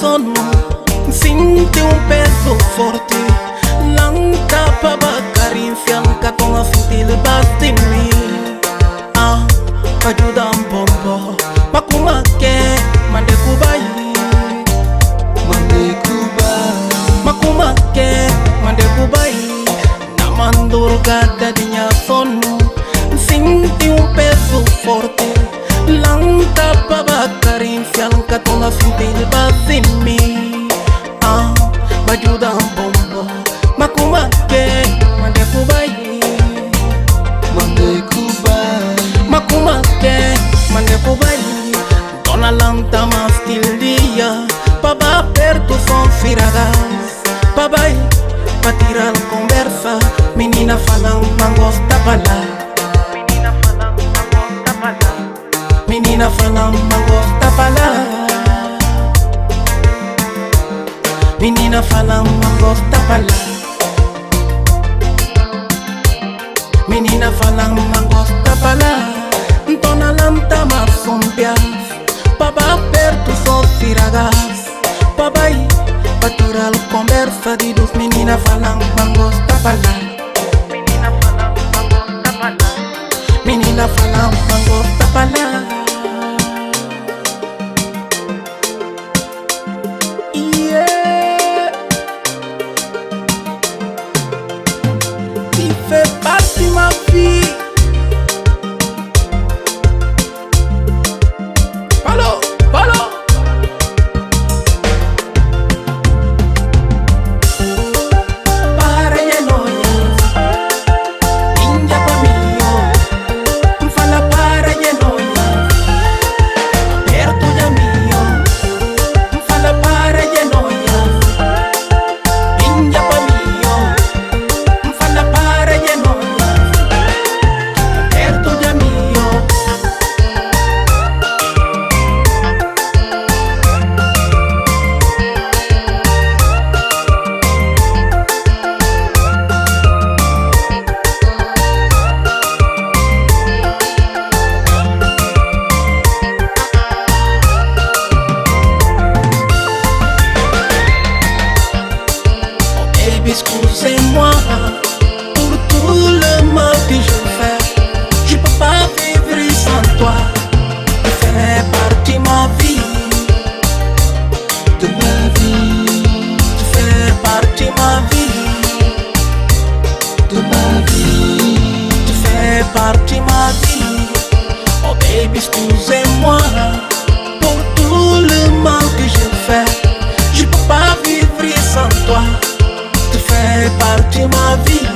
sono, sinto peso forte. Lanta para carinha, nunca com a sentir basta em mim. Ajuda bombo, makuma ke, mande kubai. Makuma ke, mande kubai. Namandurga dadinya sono, sinto peso forte. Lanta para carinha, nunca com a sentir basta em mim. Ajuda bombo, makuma ke, mande kubai. Makuma ke, mande kubai. Dona lanta mas dia, paba perto son firagas. Pabai, pa tirar conversa, menina falam, não gosta falar. Menina falam, não gosta falar. Menina falam, não gosta falar. Menina falam, não gosta falar. Dona lanta mas sompias, paba perto só firagas. Pabai, pa tirar conversa de dos. Menina falam, não gosta falar. Menina falam, não gosta falar. Yeah. Tu fais partie de ma vie. Palo, palo. Para ya no ya, ninja pa mío. Fala para ya no ya, perto ya mío. Fala para ya no ya, ninja pa mío. Fala para ya no ya, perto ya mío. Baby, excusez-moi pour tout le mal que je fais. Je peux pas vivre sans toi. Tu fais partie de ma vie, de ma vie. Tu fais partie de ma vie, de ma vie. Tu fais partie de ma vie. Oh baby, excusez-moi pour tout le mal que je fais. Je peux pas vivre sans toi. Tu fais partie de ma vie.